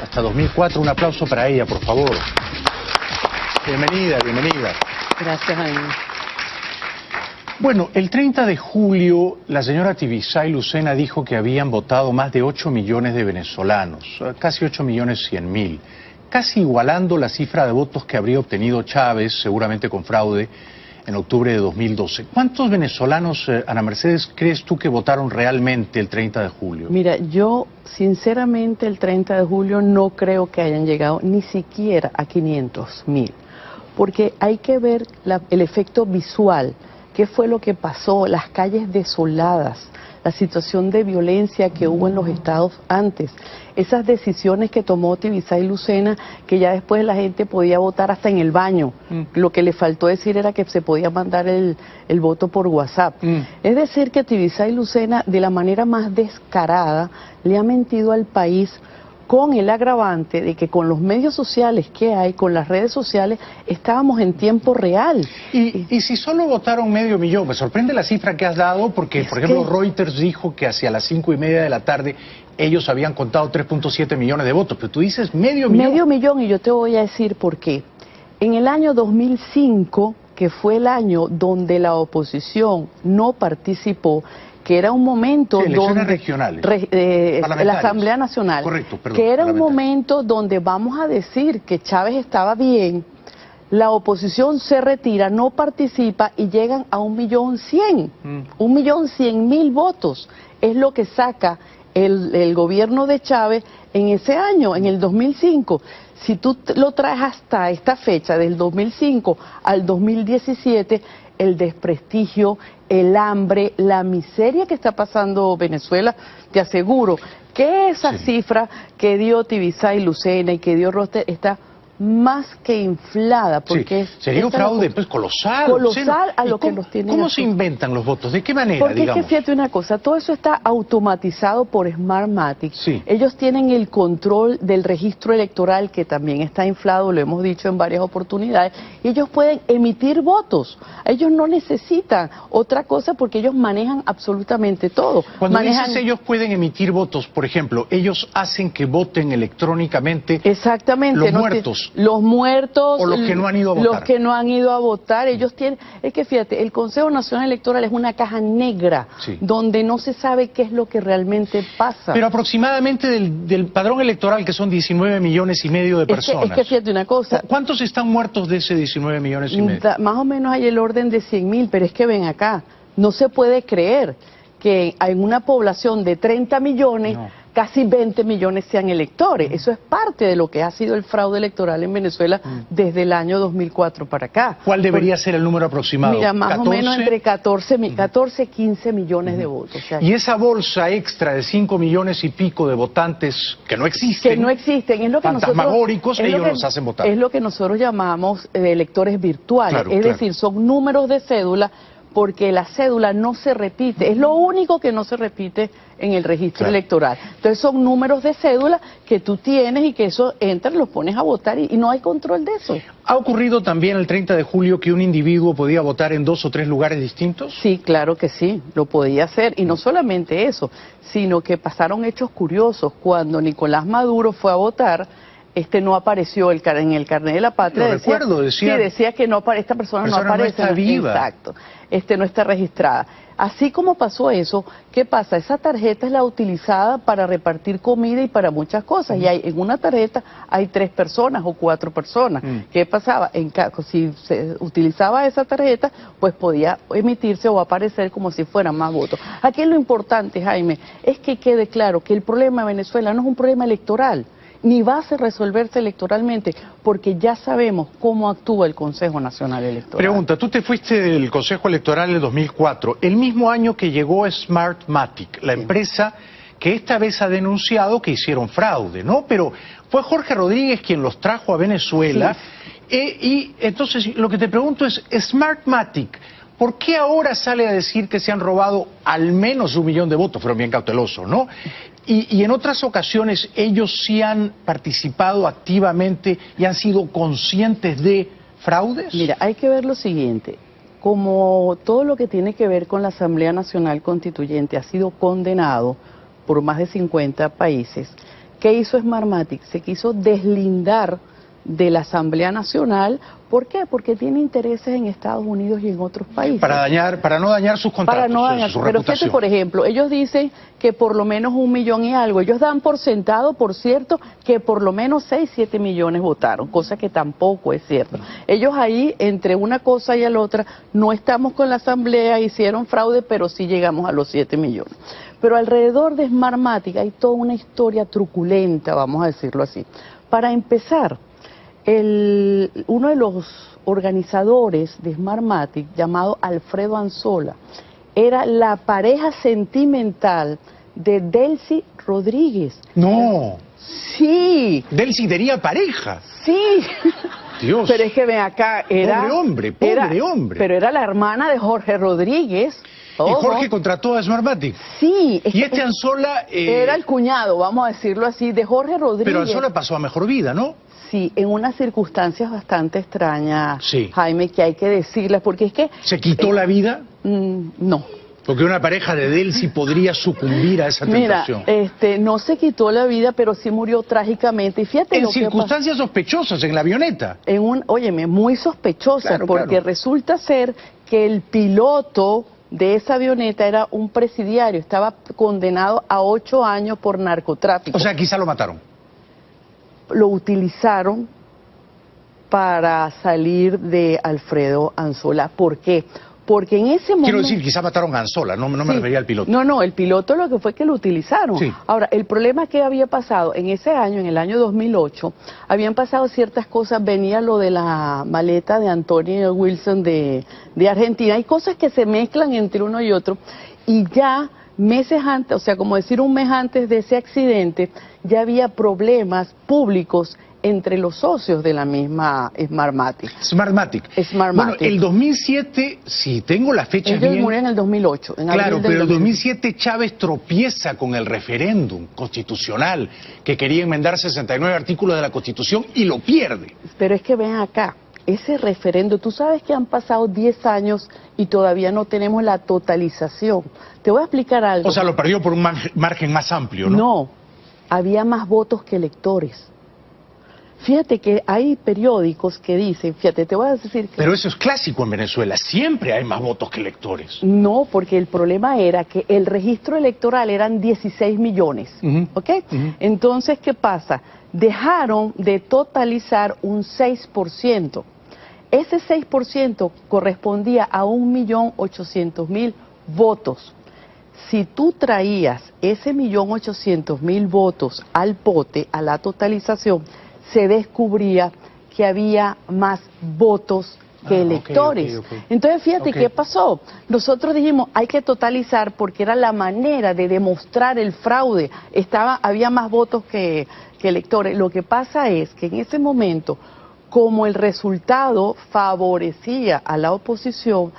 hasta 2004. Un aplauso para ella, por favor. Bienvenida, bienvenida. Gracias, Jaime. Bueno, el 30 de julio la señora Tibisay Lucena dijo que habían votado más de 8 millones de venezolanos, casi 8.100.000, casi igualando la cifra de votos que habría obtenido Chávez, seguramente con fraude, en octubre de 2012. ¿Cuántos venezolanos, Ana Mercedes, crees tú que votaron realmente el 30 de julio? Mira, yo sinceramente el 30 de julio no creo que hayan llegado ni siquiera a 500.000, porque hay que ver el efecto visual. ¿Qué fue lo que pasó? Las calles desoladas, la situación de violencia que hubo en los estados antes, esas decisiones que tomó Tibisay Lucena, que ya después la gente podía votar hasta en el baño. Lo que le faltó decir era que se podía mandar el voto por WhatsApp. Es decir, que Tibisay Lucena, de la manera más descarada, le ha mentido al país, con el agravante de que con los medios sociales que hay, con las redes sociales, estábamos en tiempo real. Y si solo votaron 500.000, me sorprende la cifra que has dado, porque, por ejemplo, Reuters dijo que hacia las 5:30 de la tarde ellos habían contado 3.7 millones de votos, pero tú dices 500.000. 500.000, y yo te voy a decir por qué. En el año 2005, que fue el año donde la oposición no participó, que era un momento donde regionales, la Asamblea Nacional, correcto, perdón, que era un momento donde vamos a decir que Chávez estaba bien, la oposición se retira, no participa y llegan a 1.100.000, 1.100.000 votos, es lo que saca el gobierno de Chávez en ese año, en el 2005. Si tú lo traes hasta esta fecha, del 2005 al 2017, el desprestigio, el hambre, la miseria que está pasando Venezuela, te aseguro que esa cifra que dio Tibisay Lucena y que dio Roster está más que inflada, porque sería un fraude pues colosal. Colosal a lo que nos tienen. ¿Cómo se inventan los votos? ¿De qué manera, porque digamos? es que fíjate una cosa, todo eso está automatizado por Smartmatic. Ellos tienen el control del registro electoral, que también está inflado, lo hemos dicho en varias oportunidades, y ellos pueden emitir votos. Ellos no necesitan otra cosa porque ellos manejan absolutamente todo. Cuando dices ellos pueden emitir votos, por ejemplo, ellos hacen que voten electrónicamente. Exactamente. Los muertos. Los muertos, o los que no han ido a votar. Los que no han ido a votar, ellos tienen... Es que fíjate, el Consejo Nacional Electoral es una caja negra, donde no se sabe qué es lo que realmente pasa. Pero aproximadamente del padrón electoral, que son 19,5 millones de personas. Es que fíjate una cosa. ¿Cuántos están muertos de ese 19,5 millones? Más o menos hay el orden de 100.000, pero es que ven acá, no se puede creer que en una población de 30 millones... casi 20 millones sean electores. Eso es parte de lo que ha sido el fraude electoral en Venezuela desde el año 2004 para acá. ¿Cuál debería ser el número aproximado? Mira, más o menos entre 14, 15 millones de votos. O sea, y esa bolsa extra de 5 millones y pico de votantes que no existen. Que no existen. Es lo que fantasmagóricos, ellos los hacen votar. Es lo que nosotros llamamos electores virtuales. Es decir, son números de cédula, porque la cédula no se repite, es lo único que no se repite en el registro electoral. Entonces son números de cédula que tú tienes y que eso entras, los pones a votar y no hay control de eso. ¿Ha ocurrido también el 30 de julio que un individuo podía votar en 2 o 3 lugares distintos? Sí, claro que sí, lo podía hacer. Y no solamente eso, sino que pasaron hechos curiosos. Cuando Nicolás Maduro fue a votar, no apareció en el carnet de la patria. Decía que no, esta persona no aparece. No está viva. Exacto, no está registrada. Así como pasó eso, ¿qué pasa? Esa tarjeta es la utilizada para repartir comida y para muchas cosas. Y en una tarjeta hay 3 personas o 4 personas. ¿Qué pasaba? Si se utilizaba esa tarjeta, pues podía emitirse o aparecer como si fueran más votos. Aquí lo importante, Jaime, es que quede claro que el problema de Venezuela no es un problema electoral, ni va a resolverse electoralmente, porque ya sabemos cómo actúa el Consejo Nacional Electoral. Pregunta, tú te fuiste del Consejo Electoral en el 2004, el mismo año que llegó Smartmatic, la empresa que esta vez ha denunciado que hicieron fraude, ¿no? Pero fue Jorge Rodríguez quien los trajo a Venezuela, y entonces lo que te pregunto es, Smartmatic, ¿por qué ahora sale a decir que se han robado al menos 1 millón de votos? Fueron bien cautelosos, ¿no? Y en otras ocasiones ellos sí han participado activamente y han sido conscientes de fraudes. Mira, hay que ver lo siguiente. Como todo lo que tiene que ver con la Asamblea Nacional Constituyente ha sido condenado por más de 50 países, ¿Qué hizo Smartmatic? Se quiso deslindar de la Asamblea Nacional. ¿Por qué? Porque tiene intereses en Estados Unidos y en otros países. Para no dañar sus contratos, Para no dañar, su pero reputación. fíjate, por ejemplo, ellos dicen que por lo menos 1 millón y algo. Ellos dan por sentado, por cierto, que por lo menos 6, 7 millones votaron, cosa que tampoco es cierto. Ellos ahí, entre una cosa y la otra, no estamos con la Asamblea, hicieron fraude, pero sí llegamos a los 7 millones. Pero alrededor de Smartmatic hay toda una historia truculenta, vamos a decirlo así. Para empezar, uno de los organizadores de Smartmatic, llamado Alfredo Anzola, era la pareja sentimental de Delcy Rodríguez. No. Sí. Delcy tenía pareja. Sí. Dios. Pero es que ven acá, Pobre hombre. Pero era la hermana de Jorge Rodríguez. Y Jorge contrató a Smartmatic. Sí. Y este Anzola... era el cuñado, vamos a decirlo así, de Jorge Rodríguez. Pero Anzola pasó a mejor vida, ¿no? Sí, en unas circunstancias bastante extrañas, sí. Jaime, que hay que decirlas, porque es que... ¿Se quitó la vida? No. Porque una pareja de Delcy podría sucumbir a esa tentación. Mira, no se quitó la vida, pero sí murió trágicamente. Y fíjate en circunstancias sospechosas, en la avioneta. Óyeme, muy sospechosas, claro, porque resulta ser que el piloto de esa avioneta era un presidiario, estaba condenado a 8 años por narcotráfico. O sea, quizá lo mataron. Lo utilizaron para salir de Alfredo Anzola. ¿Por qué? Porque en ese momento... Quiero decir, quizá mataron a Anzola, no me refería al piloto. No, el piloto lo que fue que lo utilizaron. Sí. Ahora, el problema que había pasado en ese año, en el año 2008, habían pasado ciertas cosas, venía lo de la maleta de Antonio Wilson de Argentina, hay cosas que se mezclan entre uno y otro, y ya meses antes, o sea, como decir un mes antes de ese accidente, ya había problemas públicos entre los socios de la misma Smartmatic. Bueno, el 2007, si tengo la fecha bien... Ellos murieron en el 2008. Claro, pero el 2007 Chávez tropieza con el referéndum constitucional que quería enmendar 69 artículos de la Constitución y lo pierde. Pero es que ven acá, ese referéndum, tú sabes que han pasado 10 años y todavía no tenemos la totalización. Te voy a explicar algo. O sea, lo perdió por un margen más amplio, ¿no? No, había más votos que electores. Fíjate que hay periódicos que dicen, fíjate, te voy a decir... Pero eso es clásico en Venezuela, siempre hay más votos que electores. No, porque el problema era que el registro electoral eran 16 millones, ¿ok? Entonces, ¿qué pasa? Dejaron de totalizar un 6%. Ese 6% correspondía a 1.800.000 votos. Si tú traías ese 1.800.000 votos al pote, a la totalización, se descubría que había más votos que electores. Okay. Entonces, fíjate qué pasó. Nosotros dijimos, hay que totalizar porque era la manera de demostrar el fraude. Había más votos que electores. Lo que pasa es que en ese momento, como el resultado favorecía a la oposición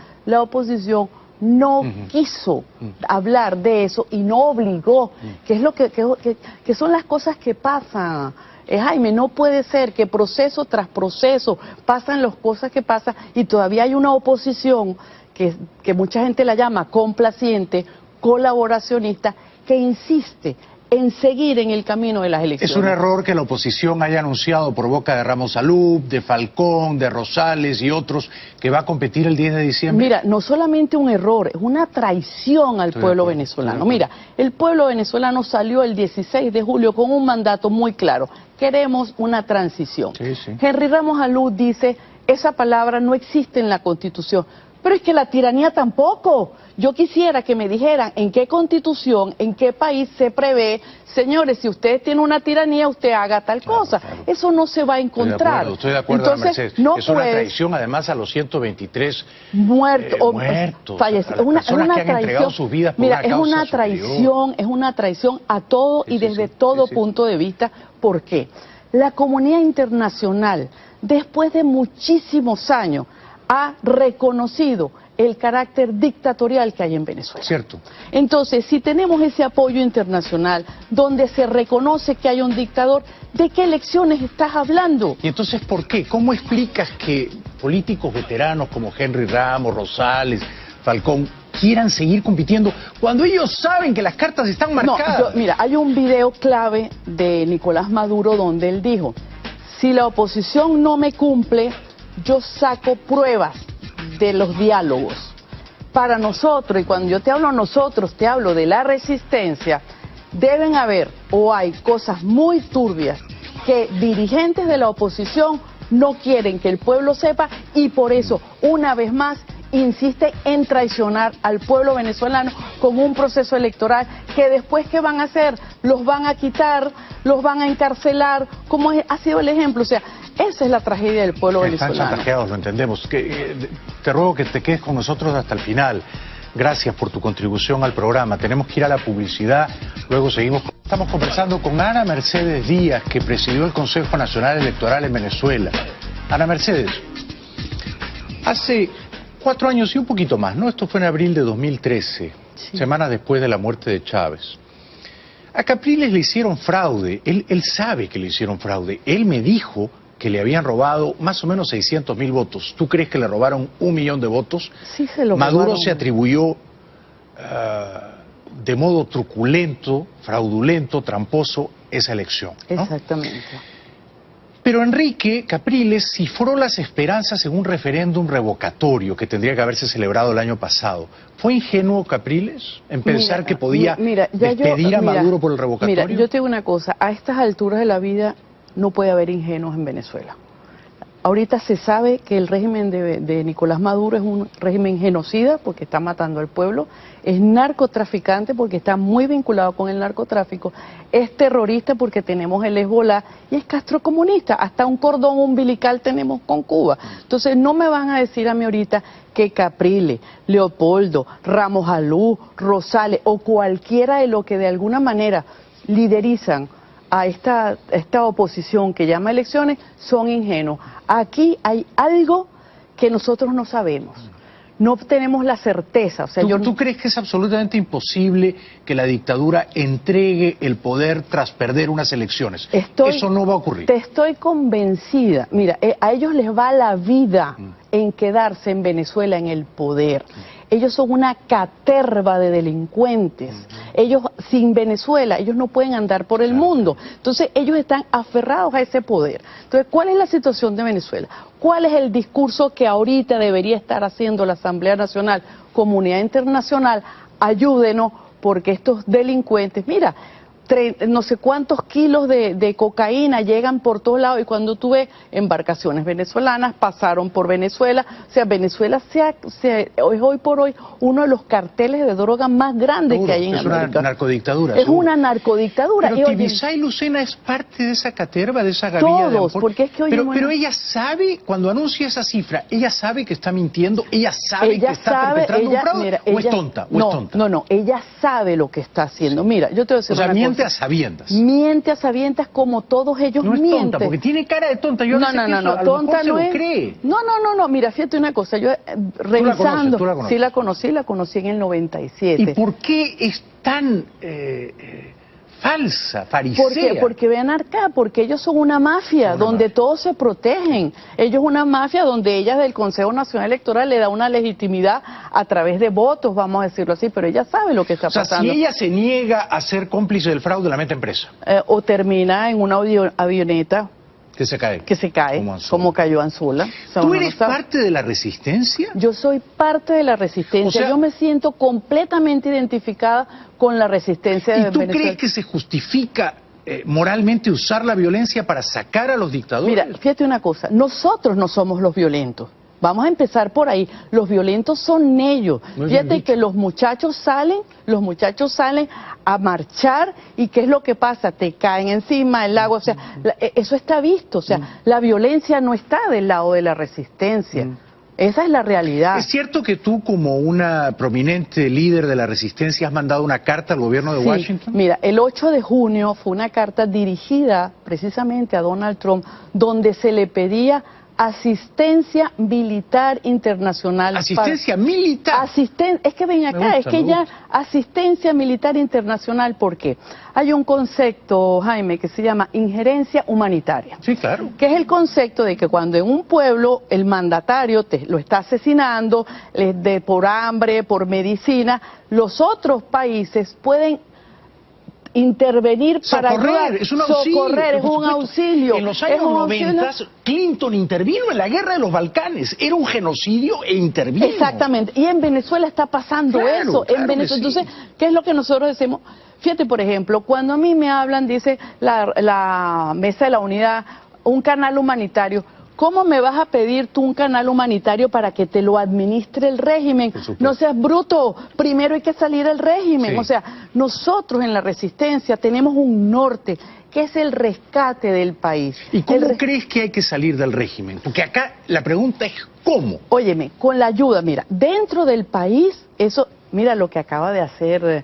no quiso hablar de eso y no obligó, que es lo que son las cosas que pasan. Jaime, no puede ser que proceso tras proceso pasan las cosas que pasan y todavía hay una oposición que mucha gente la llama complaciente, colaboracionista, que insiste en seguir en el camino de las elecciones. Es un error que la oposición haya anunciado por boca de Ramos Alup, de Falcón, de Rosales y otros que va a competir el 10 de diciembre. Mira, no solamente un error, es una traición al pueblo venezolano. Mira, el pueblo venezolano salió el 16 de julio con un mandato muy claro. Queremos una transición. Henry Ramos Alup dice, esa palabra no existe en la Constitución. Pero es que la tiranía tampoco. Yo quisiera que me dijeran en qué constitución, en qué país se prevé, señores, si usted tiene una tiranía, usted haga tal cosa. Claro. Eso no se va a encontrar. Estoy de acuerdo, Entonces, Mercedes. No es una traición además a los 123 muertos, fallecidos. Es una que han entregado sus vidas por una causa superior. Es una traición a todo y desde todo punto de vista. ¿Por qué? La comunidad internacional, después de muchísimos años, ha reconocido el carácter dictatorial que hay en Venezuela. Cierto. Entonces, si tenemos ese apoyo internacional, donde se reconoce que hay un dictador, ¿de qué elecciones estás hablando? Y entonces, ¿por qué? ¿Cómo explicas que políticos veteranos como Henry Ramos, Rosales, Falcón, quieran seguir compitiendo cuando ellos saben que las cartas están marcadas? Mira, hay un video clave de Nicolás Maduro donde él dijo, si la oposición no me cumple, yo saco pruebas de los diálogos. Para nosotros, y cuando yo te hablo a nosotros, te hablo de la resistencia, deben haber o hay cosas muy turbias que dirigentes de la oposición no quieren que el pueblo sepa y por eso, una vez más, insiste en traicionar al pueblo venezolano con un proceso electoral que después, ¿qué van a hacer? Los van a quitar, los van a encarcelar, como ha sido el ejemplo. O sea, esa es la tragedia del pueblo venezolano. Están chantajeados, lo entendemos. Te ruego que te quedes con nosotros hasta el final. Gracias por tu contribución al programa. Tenemos que ir a la publicidad, luego seguimos. Estamos conversando con Ana Mercedes Díaz, que presidió el Consejo Nacional Electoral en Venezuela. Ana Mercedes, hace 4 años y un poquito más, ¿no? Esto fue en abril de 2013, sí, semanas después de la muerte de Chávez. A Capriles le hicieron fraude, él sabe que le hicieron fraude. Él me dijo que le habían robado más o menos 600.000 votos. ¿Tú crees que le robaron 1 millón de votos? Sí, se lo Maduro robaron. se atribuyó de modo truculento, fraudulento, tramposo esa elección, ¿no? Exactamente. Pero Enrique Capriles cifró las esperanzas en un referéndum revocatorio que tendría que haberse celebrado el año pasado. ¿Fue ingenuo Capriles en pensar que podía despedir a Maduro por el revocatorio? Mira, yo te digo una cosa, a estas alturas de la vida no puede haber ingenuos en Venezuela. Ahorita se sabe que el régimen de Nicolás Maduro es un régimen genocida porque está matando al pueblo, es narcotraficante porque está muy vinculado con el narcotráfico, es terrorista porque tenemos el Hezbolá y es castrocomunista, hasta un cordón umbilical tenemos con Cuba. Entonces no me van a decir a mí ahorita que Capriles, Leopoldo, Ramos Alú, Rosales o cualquiera de los que de alguna manera liderizan a esta oposición que llama elecciones son ingenuos. Aquí hay algo que nosotros no sabemos, no tenemos la certeza. O sea, ¿Tú crees que es absolutamente imposible que la dictadura entregue el poder tras perder unas elecciones? Eso no va a ocurrir. Te estoy convencida. Mira, a ellos les va la vida en quedarse en Venezuela en el poder. Ellos son una caterva de delincuentes. Ellos, sin Venezuela, ellos no pueden andar por el mundo. Entonces, ellos están aferrados a ese poder. Entonces, ¿cuál es la situación de Venezuela? ¿Cuál es el discurso que ahorita debería estar haciendo la Asamblea Nacional, comunidad internacional? Ayúdenos, porque estos delincuentes, mira, no sé cuántos kilos de cocaína llegan por todos lados y cuando tú ves embarcaciones venezolanas pasaron por Venezuela, o sea, Venezuela es hoy por hoy uno de los carteles de droga más grandes que hay en América. Es una narcodictadura. Es una narcodictadura. Pero Tibisay Lucena es parte de esa caterva, de esa gavilla de Ampor. Porque es que pero ella sabe, cuando anuncia esa cifra, ella sabe que está mintiendo, ella sabe que está perpetrando un fraude, o es tonta, No, ella sabe lo que está haciendo. Mira, yo te voy a decir una cosa. Miente a sabiendas. Miente a sabiendas como todos ellos mienten. No es tonta, porque tiene cara de tonta. Yo no, tonta no es. No, mira, fíjate una cosa, yo revisando, sí la conocí en el 97. ¿Y por qué es tan falsa, farisea? Porque vean acá, porque ellos son una mafia donde todos se protegen. Ellos una mafia donde ella del Consejo Nacional Electoral le da una legitimidad a través de votos, vamos a decirlo así, pero ella sabe lo que está pasando. Si ella se niega a ser cómplice del fraude, la mete en presa. O termina en una avioneta que se cae. Como cayó Anzola. ¿Tú eres parte de la resistencia? Yo soy parte de la resistencia. O sea, yo me siento completamente identificada con la resistencia de Venezuela. ¿Y tú crees que se justifica moralmente usar la violencia para sacar a los dictadores? Mira, fíjate una cosa, nosotros no somos los violentos. Vamos a empezar por ahí. Los violentos son ellos. Fíjate que los muchachos salen a marchar y ¿qué es lo que pasa? Te caen encima el agua, o sea, eso está visto, o sea, la violencia no está del lado de la resistencia. Esa es la realidad. ¿Es cierto que tú, como una prominente líder de la resistencia, has mandado una carta al gobierno de Washington? Mira, el 8 de junio fue una carta dirigida precisamente a Donald Trump, donde se le pedía asistencia militar internacional. ¿Asistencia militar? Es que ven acá, es que ya asistencia militar internacional, ¿por qué? Hay un concepto, Jaime, que se llama injerencia humanitaria. Sí, claro. Que es el concepto de que cuando en un pueblo el mandatario lo está asesinando por hambre, por medicina, los otros países pueden intervenir para ayudar, es un auxilio, socorrer, es un auxilio. En los años 90, Clinton intervino en la guerra de los Balcanes, era un genocidio e intervino. Exactamente, y en Venezuela está pasando eso, en Venezuela. Entonces, ¿qué es lo que nosotros decimos? Fíjate, por ejemplo, cuando a mí me hablan, dice la Mesa de la Unidad, un canal humanitario. ¿Cómo me vas a pedir tú un canal humanitario para que te lo administre el régimen? No seas bruto, primero hay que salir del régimen. Sí. O sea, nosotros en la resistencia tenemos un norte, que es el rescate del país. ¿Y cómo crees que hay que salir del régimen? Porque acá la pregunta es ¿cómo? Óyeme, con la ayuda, mira, dentro del país, eso, mira lo que acaba de hacer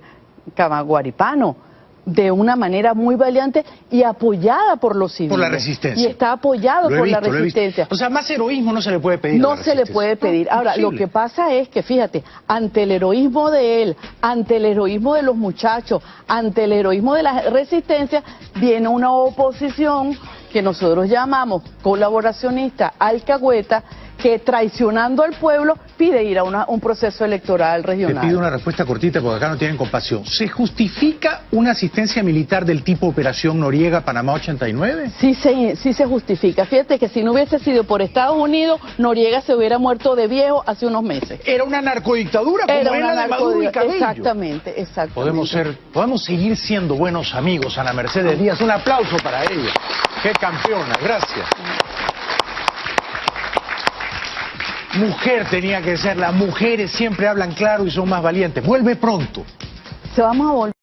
Camaguaripano, de una manera muy valiente y apoyada por los civiles. Por la resistencia. Y está apoyado por la resistencia. O sea, más heroísmo no se le puede pedir. No se le puede pedir. Ahora, lo que pasa es que, fíjate, ante el heroísmo de él, ante el heroísmo de los muchachos, ante el heroísmo de la resistencia, viene una oposición que nosotros llamamos colaboracionista, alcahueta, que traicionando al pueblo pide ir a un proceso electoral regional. Te pido una respuesta cortita porque acá no tienen compasión. ¿Se justifica una asistencia militar del tipo Operación Noriega Panamá 89? Sí se justifica. Fíjate que si no hubiese sido por Estados Unidos, Noriega se hubiera muerto de viejo hace unos meses. Era una narcodictadura como era la de Maduro y Cabello. Exactamente. Podemos seguir siendo buenos amigos, Ana Mercedes Díaz. Un aplauso para ella. ¡Qué campeona! Gracias. Mujer tenía que ser, las mujeres siempre hablan claro y son más valientes. Vuelve pronto. Vamos a volver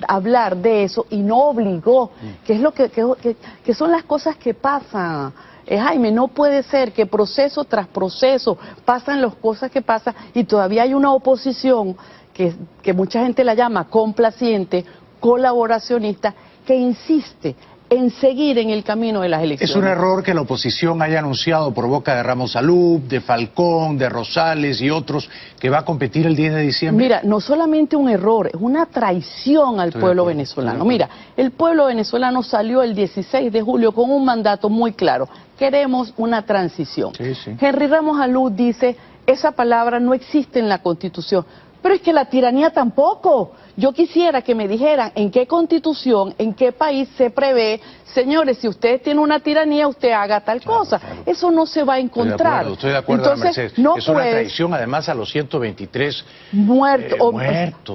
a hablar de eso y no obligó, que es lo que son las cosas que pasan. Jaime, no puede ser que proceso tras proceso pasan las cosas que pasan y todavía hay una oposición que mucha gente la llama complaciente, colaboracionista, que insiste en seguir en el camino de las elecciones. Es un error que la oposición haya anunciado por boca de Ramos Salub, de Falcón, de Rosales y otros que va a competir el 10 de diciembre. Mira, no solamente un error, es una traición al pueblo venezolano. Mira, el pueblo venezolano salió el 16 de julio con un mandato muy claro. Queremos una transición. Sí. Henry Ramos Salub dice, esa palabra no existe en la Constitución. Pero es que la tiranía tampoco. Yo quisiera que me dijeran en qué constitución, en qué país se prevé, señores, si usted tiene una tiranía, usted haga tal cosa. Claro. Eso no se va a encontrar. Estoy de acuerdo, Entonces, Mercedes. No es una traición además a los 123 muertos,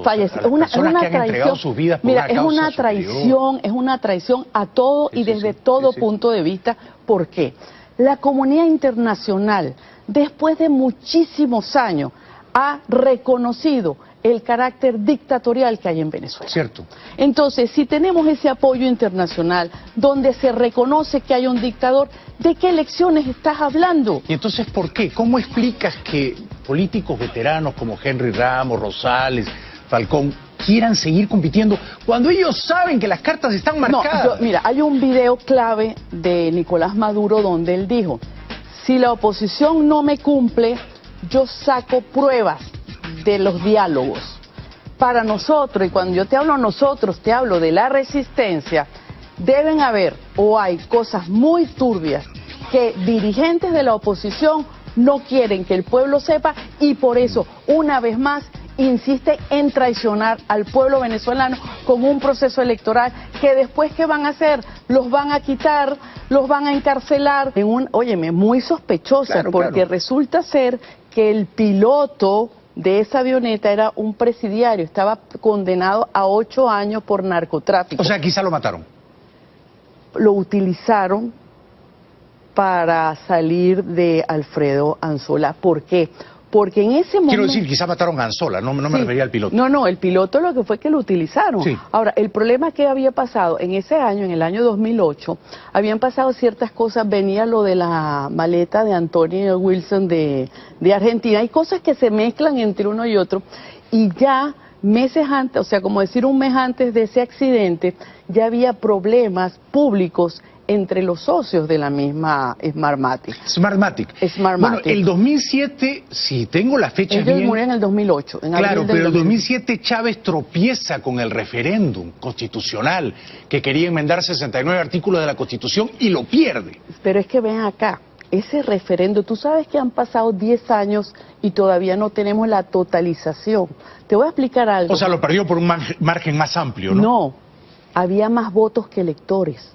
fallecidos. Es una que han entregado sus vidas por mira, una causa superior. Es una traición a todo y desde todo punto de vista. ¿Por qué? La comunidad internacional, después de muchísimos años, ha reconocido el carácter dictatorial que hay en Venezuela. Cierto. Entonces, si tenemos ese apoyo internacional, donde se reconoce que hay un dictador, ¿de qué elecciones estás hablando? Y entonces, ¿por qué? ¿Cómo explicas que políticos veteranos como Henry Ramos, Rosales, Falcón, quieran seguir compitiendo cuando ellos saben que las cartas están marcadas? Mira, hay un video clave de Nicolás Maduro donde él dijo, si la oposición no me cumple, yo saco pruebas de los diálogos. Para nosotros, y cuando yo te hablo nosotros, te hablo de la resistencia, deben haber o hay cosas muy turbias que dirigentes de la oposición no quieren que el pueblo sepa y por eso, una vez más, insiste en traicionar al pueblo venezolano con un proceso electoral que después, ¿qué van a hacer? Los van a quitar, los van a encarcelar. Óyeme, muy sospechosa, porque resulta ser que el piloto de esa avioneta era un presidiario, estaba condenado a 8 años por narcotráfico. O sea, quizá lo mataron. Lo utilizaron para salir de Alfredo Anzola. ¿Por qué? Porque en ese momento... Quiero decir, quizá mataron a Anzola, no me refería al piloto. No, el piloto lo que fue que lo utilizaron. Sí. Ahora, el problema que había pasado en ese año, en el año 2008, habían pasado ciertas cosas, venía lo de la maleta de Antonio Wilson de Argentina, hay cosas que se mezclan entre uno y otro, y ya meses antes, o sea, como decir un mes antes de ese accidente, ya había problemas públicos entre los socios de la misma Smartmatic. Smartmatic. Bueno, el 2007, si tengo la fecha bien... Ellos murieron en el 2008. Claro, pero el 2007 Chávez tropieza con el referéndum constitucional que quería enmendar 69 artículos de la Constitución y lo pierde. Pero es que ven acá, ese referéndum, tú sabes que han pasado 10 años y todavía no tenemos la totalización. Te voy a explicar algo. O sea, lo perdió por un margen más amplio, ¿no? No, había más votos que electores.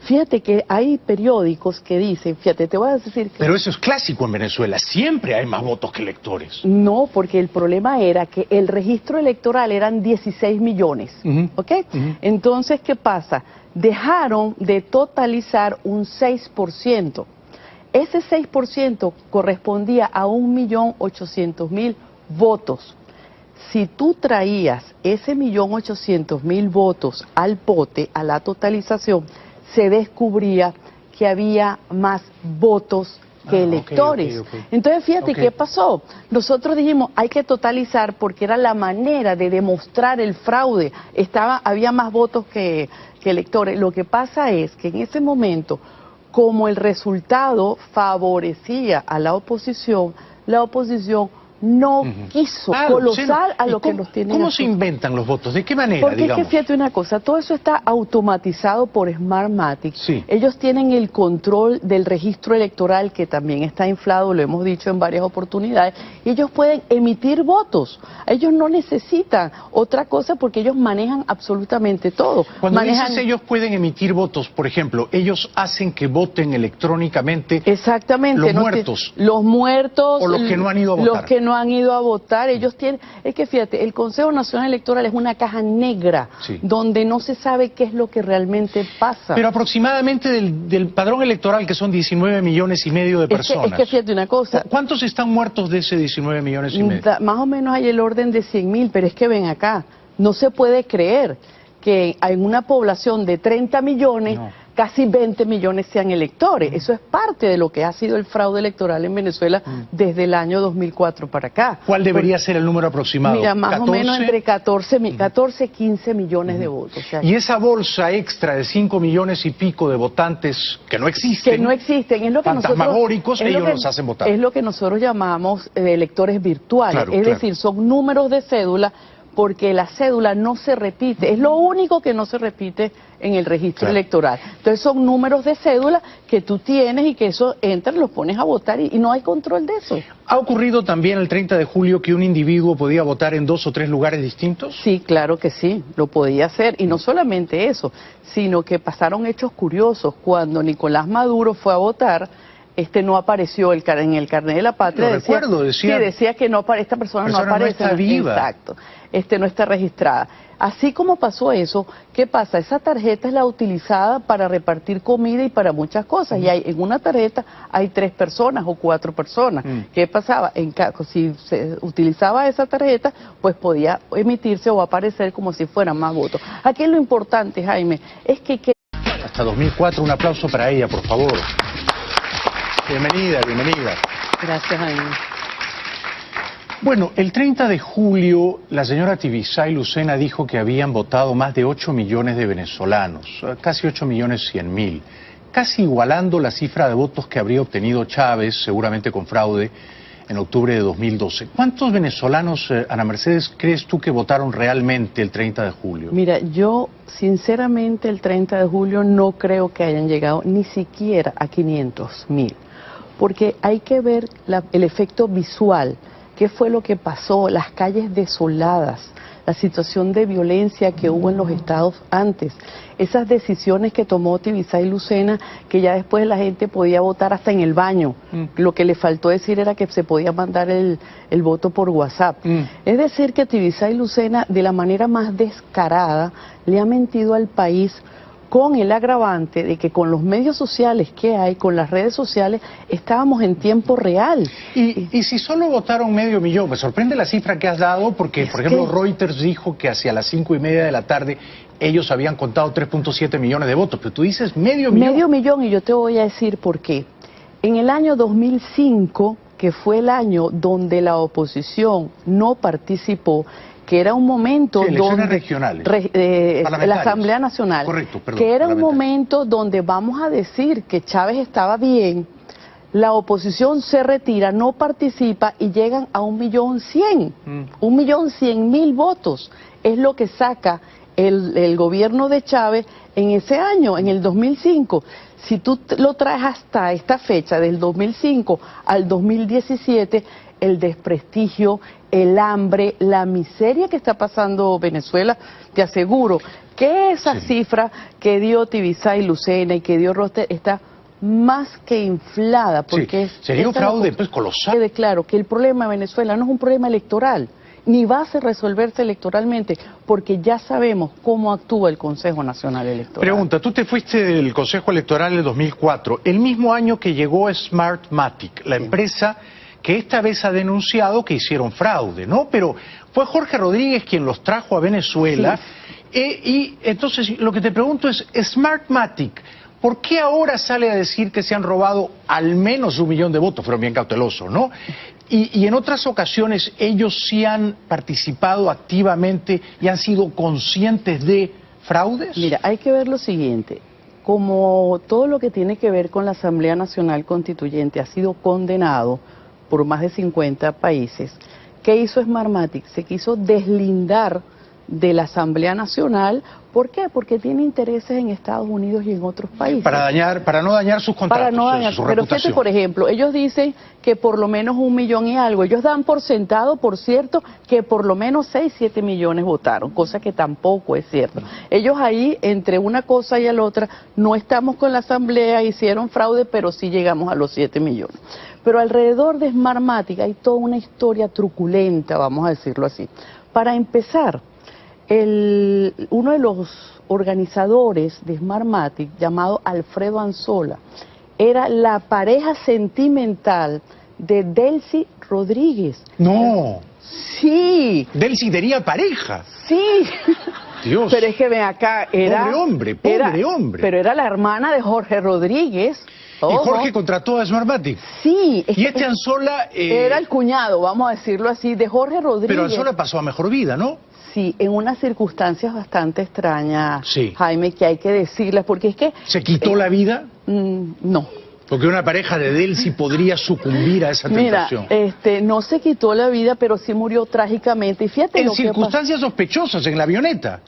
Fíjate que hay periódicos que dicen, fíjate, te voy a decir que... Pero eso es clásico en Venezuela, siempre hay más votos que electores. No, porque el problema era que el registro electoral eran 16 millones, ¿ok? Entonces, ¿qué pasa? Dejaron de totalizar un 6%. Ese 6% correspondía a 1.800.000 votos. Si tú traías ese 1.800.000 votos al pote, a la totalización, se descubría que había más votos que electores. Okay. Entonces, fíjate qué pasó. Nosotros dijimos, hay que totalizar porque era la manera de demostrar el fraude. Había más votos que electores. Lo que pasa es que en ese momento, como el resultado favorecía a la oposición no quiso colosar a lo que nos tienen. ¿Cómo se inventan los votos? ¿De qué manera, Porque digamos? es que fíjate una cosa, todo eso está automatizado por Smartmatic. Sí. Ellos tienen el control del registro electoral, que también está inflado, lo hemos dicho en varias oportunidades, y ellos pueden emitir votos. Ellos no necesitan otra cosa porque ellos manejan absolutamente todo. Cuando dices ellos pueden emitir votos, por ejemplo, ellos hacen que voten electrónicamente. Exactamente. Los muertos. Los muertos. O los que no han ido a votar. Los que no han ido a votar, ellos tienen... Es que fíjate, el Consejo Nacional Electoral es una caja negra, donde no se sabe qué es lo que realmente pasa. Pero aproximadamente del padrón electoral, que son 19 millones y medio de personas. Es que fíjate una cosa. ¿Cuántos están muertos de ese 19 millones y medio? Más o menos hay el orden de 100.000, pero es que ven acá, no se puede creer que en una población de 30 millones... casi 20 millones sean electores. Eso es parte de lo que ha sido el fraude electoral en Venezuela desde el año 2004 para acá. ¿Cuál debería ser el número aproximado? Mira, más o menos entre 14, 15 millones de votos. O sea, y esa bolsa extra de 5 millones y pico de votantes que no existen. Que no existen, es lo que fantasmagóricos, ellos los hacen votar. Es lo que nosotros llamamos electores virtuales. Claro, decir, son números de cédula, porque la cédula no se repite, es lo único que no se repite en el registro electoral. Entonces son números de cédula que tú tienes y que eso entran, los pones a votar y no hay control de eso. ¿Ha ocurrido también el 30 de julio que un individuo podía votar en 2 o 3 lugares distintos? Sí, claro que sí, lo podía hacer. Y no solamente eso, sino que pasaron hechos curiosos. Cuando Nicolás Maduro fue a votar, no apareció en el carnet de la patria. Decía que no, esta persona no aparece. No está viva. Exacto, no está registrada. Así como pasó eso, ¿qué pasa? Esa tarjeta es la utilizada para repartir comida y para muchas cosas. Y en una tarjeta hay 3 personas o 4 personas. ¿Qué pasaba? Si se utilizaba esa tarjeta, pues podía emitirse o aparecer como si fueran más votos. Aquí lo importante, Jaime, es que... Hasta 2004, un aplauso para ella, por favor. Bienvenida. Gracias, Jaime. Bueno, el 30 de julio la señora Tibisay Lucena dijo que habían votado más de 8 millones de venezolanos, casi 8.100.000, casi igualando la cifra de votos que habría obtenido Chávez, seguramente con fraude, en octubre de 2012. ¿Cuántos venezolanos, Ana Mercedes, crees tú que votaron realmente el 30 de julio? Mira, yo sinceramente el 30 de julio no creo que hayan llegado ni siquiera a 500.000, porque hay que ver el efecto visual. ¿Qué fue lo que pasó? Las calles desoladas, la situación de violencia que hubo en los estados antes, esas decisiones que tomó Tibisay Lucena, que ya después la gente podía votar hasta en el baño. Lo que le faltó decir era que se podía mandar el voto por WhatsApp. Es decir, que Tibisay Lucena, de la manera más descarada, le ha mentido al país, con el agravante de que con los medios sociales que hay, con las redes sociales, estábamos en tiempo real. Y si solo votaron 500.000, me sorprende la cifra que has dado, porque, por ejemplo, Reuters dijo que hacia las 5:30 de la tarde ellos habían contado 3.7 millones de votos, pero tú dices 500.000. 500.000, y yo te voy a decir por qué. En el año 2005, que fue el año donde la oposición no participó, que era un momento donde regionales, la Asamblea Nacional, correcto, perdón, que era un momento donde vamos a decir que Chávez estaba bien, la oposición se retira, no participa y llegan a 1.100.000, 1.100.000 votos, es lo que saca el gobierno de Chávez en ese año, en el 2005. Si tú lo traes hasta esta fecha, del 2005 al 2017, el desprestigio, el hambre, la miseria que está pasando Venezuela, te aseguro que esa cifra que dio Tibisay, Lucena y que dio Roster está más que inflada, porque sería un fraude pues colosal. Quede claro que el problema de Venezuela no es un problema electoral, ni va a resolverse electoralmente, porque ya sabemos cómo actúa el Consejo Nacional Electoral. Pregunta, tú te fuiste del Consejo Electoral en 2004, el mismo año que llegó Smartmatic, la empresa que esta vez ha denunciado que hicieron fraude, ¿no? Pero fue Jorge Rodríguez quien los trajo a Venezuela, y entonces lo que te pregunto es, Smartmatic, ¿por qué ahora sale a decir que se han robado al menos 1 millón de votos? Fueron bien cautelosos, ¿no? Y en otras ocasiones ellos sí han participado activamente y han sido conscientes de fraudes. Mira, hay que ver lo siguiente. Como todo lo que tiene que ver con la Asamblea Nacional Constituyente ha sido condenado por más de 50 países, ¿qué hizo Smartmatic? Se quiso deslindar de la Asamblea Nacional. ¿Por qué? Porque tiene intereses en Estados Unidos y en otros países. Para no dañar sus contratos, para no dañar, su pero reputación. fíjate, por ejemplo, ellos dicen que por lo menos 1 millón y algo. Ellos dan por sentado, por cierto, que por lo menos 6, 7 millones votaron, cosa que tampoco es cierto. Ellos ahí, entre una cosa y la otra, no estamos con la Asamblea, hicieron fraude, pero sí llegamos a los 7 millones. Pero alrededor de Smartmatic hay toda una historia truculenta, vamos a decirlo así. Para empezar, uno de los organizadores de Smartmatic, llamado Alfredo Anzola, era la pareja sentimental de Delcy Rodríguez. No. Sí. Delcy tenía pareja. Sí. Dios. Pero es que ven acá, pobre hombre. Pero era la hermana de Jorge Rodríguez. ¿Y Jorge contrató a Smartmatic? Sí. Y este Anzola... era el cuñado, vamos a decirlo así, de Jorge Rodríguez. Pero Anzola pasó a mejor vida, ¿no? Sí, en unas circunstancias bastante extrañas, sí. Jaime, que hay que decirlas, porque es que... ¿Se quitó la vida? No. Porque una pareja de Delcy podría sucumbir a esa tentación. Mira, no se quitó la vida, pero sí murió trágicamente. Y fíjate en lo que circunstancias sospechosas, en la avioneta.